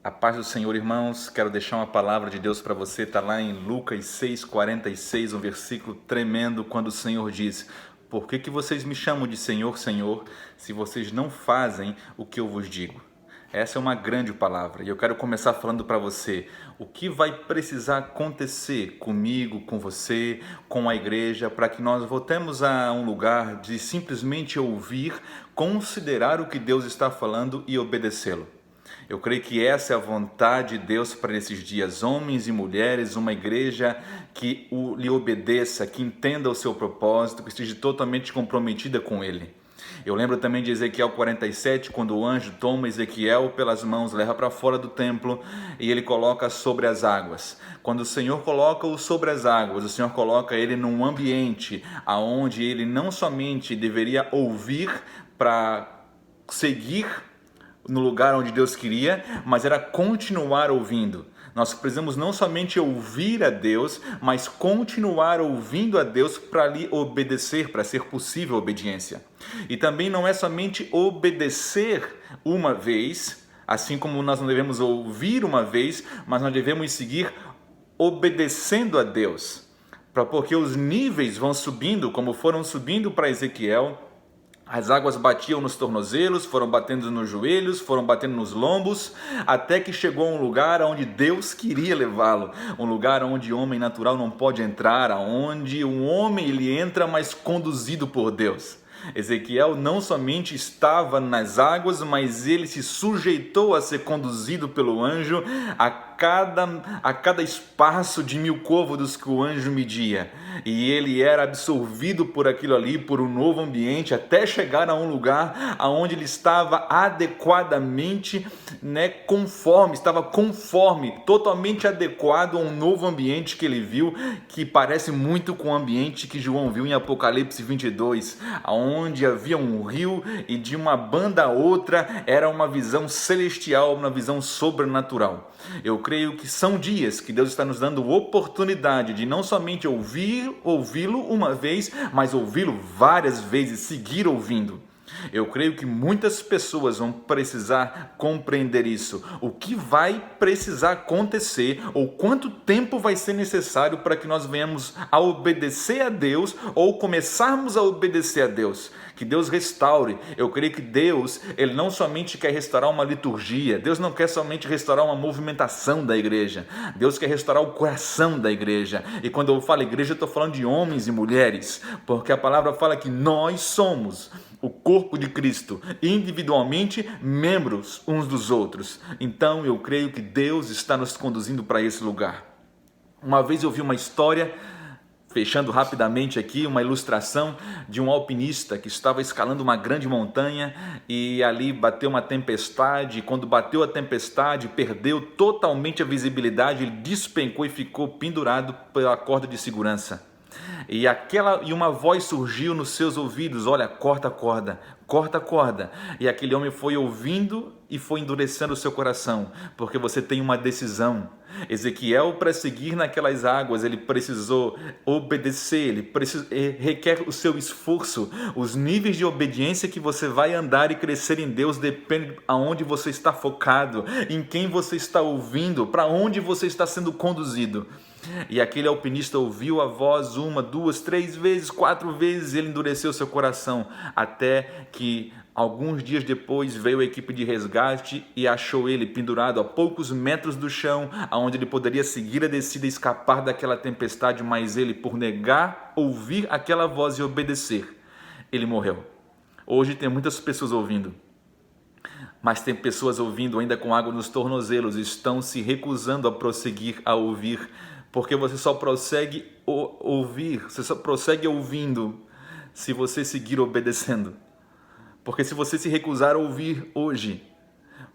A paz do Senhor, irmãos. Quero deixar uma palavra de Deus para você. Está lá em Lucas 6,46, um versículo tremendo, quando o Senhor diz: por que vocês me chamam de Senhor, Senhor, se vocês não fazem o que eu vos digo? Essa é uma grande palavra e eu quero começar falando para você o que vai precisar acontecer comigo, com você, com a igreja, para que nós voltemos a um lugar de simplesmente ouvir, considerar o que Deus está falando e obedecê-lo. Eu creio que essa é a vontade de Deus para esses dias, homens e mulheres, uma igreja que lhe obedeça, que entenda o seu propósito, que esteja totalmente comprometida com ele. Eu lembro também de Ezequiel 47, quando o anjo toma Ezequiel pelas mãos, leva para fora do templo e ele coloca sobre as águas. Quando o Senhor coloca-o sobre as águas, o Senhor coloca ele num ambiente onde ele não somente deveria ouvir para seguir no lugar onde Deus queria, mas era continuar ouvindo. Nós precisamos não somente ouvir a Deus, mas continuar ouvindo a Deus para lhe obedecer, para ser possível a obediência. E também não é somente obedecer uma vez, assim como nós não devemos ouvir uma vez, mas nós devemos seguir obedecendo a Deus, porque os níveis vão subindo, como foram subindo para Ezequiel. As águas batiam nos tornozelos, foram batendo nos joelhos, foram batendo nos lombos, até que chegou a um lugar onde Deus queria levá-lo. Um lugar onde o homem natural não pode entrar, onde um homem ele entra, mas conduzido por Deus. Ezequiel não somente estava nas águas, mas ele se sujeitou a ser conduzido pelo anjo a cada espaço de 1000 côvados que o anjo media. E ele era absorvido por aquilo ali, por um novo ambiente, até chegar a um lugar onde ele estava adequadamente, estava conforme, totalmente adequado a um novo ambiente que ele viu, que parece muito com o ambiente que João viu em Apocalipse 22, onde havia um rio e de uma banda a outra era uma visão celestial, uma visão sobrenatural. Eu creio que são dias que Deus está nos dando oportunidade de não somente ouvi-lo uma vez, mas ouvi-lo várias vezes, seguir ouvindo. Eu creio que muitas pessoas vão precisar compreender isso. O que vai precisar acontecer ou quanto tempo vai ser necessário para que nós venhamos a obedecer a Deus ou começarmos a obedecer a Deus. Que Deus restaure. Eu creio que Deus, Ele não somente quer restaurar uma liturgia, Deus não quer somente restaurar uma movimentação da igreja, Deus quer restaurar o coração da igreja. E quando eu falo igreja, eu estou falando de homens e mulheres, porque a palavra fala que nós somos o corpo de Cristo, individualmente membros uns dos outros. Então eu creio que Deus está nos conduzindo para esse lugar. Uma vez eu vi uma história, fechando rapidamente aqui, uma ilustração de um alpinista que estava escalando uma grande montanha e ali bateu uma tempestade. Quando bateu a tempestade, perdeu totalmente a visibilidade, ele despencou e ficou pendurado pela corda de segurança. E uma voz surgiu nos seus ouvidos: olha, corta a corda, corta a corda. E aquele homem foi ouvindo e foi endurecendo o seu coração, porque você tem uma decisão. Ezequiel, para seguir naquelas águas, ele precisou obedecer, requer o seu esforço. Os níveis de obediência que você vai andar e crescer em Deus depende aonde você está focado, em quem você está ouvindo, para onde você está sendo conduzido. E aquele alpinista ouviu a voz 1, 2, 3 vezes, 4 vezes, ele endureceu seu coração, até que alguns dias depois veio a equipe de resgate e achou ele pendurado a poucos metros do chão, onde ele poderia seguir a descida e escapar daquela tempestade, mas ele, por negar ouvir aquela voz e obedecer, ele morreu. Hoje tem muitas pessoas ouvindo, mas tem pessoas ouvindo ainda com água nos tornozelos, estão se recusando a prosseguir a ouvir, porque você só prossegue ouvir, você só prossegue ouvindo se você seguir obedecendo. Porque se você se recusar a ouvir hoje,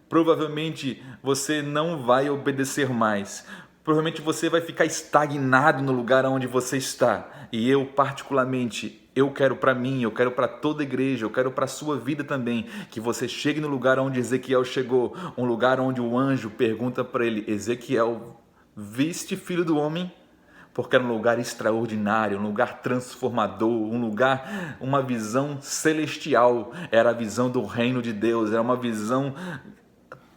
provavelmente você não vai obedecer mais. Provavelmente você vai ficar estagnado no lugar onde você está. E eu, particularmente, eu quero para mim, eu quero para toda a igreja, eu quero para a sua vida também, que você chegue no lugar onde Ezequiel chegou, um lugar onde o anjo pergunta para ele: Ezequiel, viste filho do homem? Porque era um lugar extraordinário, um lugar transformador, um lugar, uma visão celestial, era a visão do reino de Deus, era uma visão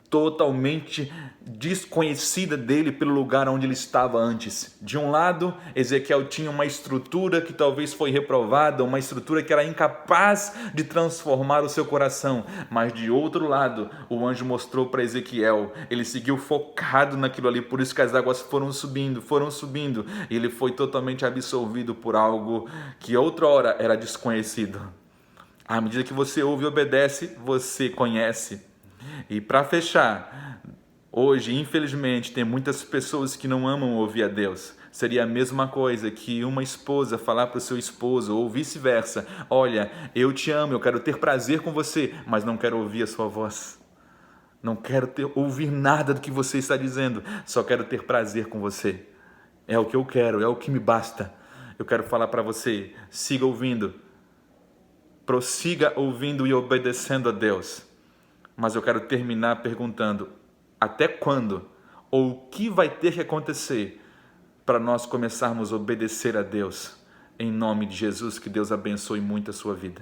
totalmente desconhecida dele pelo lugar onde ele estava antes. De um lado, Ezequiel tinha uma estrutura que talvez foi reprovada, uma estrutura que era incapaz de transformar o seu coração, mas de outro lado, o anjo mostrou para Ezequiel, ele seguiu focado naquilo ali, por isso que as águas foram subindo, e ele foi totalmente absorvido por algo que outrora era desconhecido. À medida que você ouve e obedece, você conhece. E para fechar, hoje, infelizmente, tem muitas pessoas que não amam ouvir a Deus. Seria a mesma coisa que uma esposa falar para o seu esposo, ou vice-versa: olha, eu te amo, eu quero ter prazer com você, mas não quero ouvir a sua voz. Não quero ouvir nada do que você está dizendo, só quero ter prazer com você. É o que eu quero, é o que me basta. Eu quero falar para você: siga ouvindo, prossiga ouvindo e obedecendo a Deus. Mas eu quero terminar perguntando: até quando? Ou o que vai ter que acontecer para nós começarmos a obedecer a Deus? Em nome de Jesus, que Deus abençoe muito a sua vida.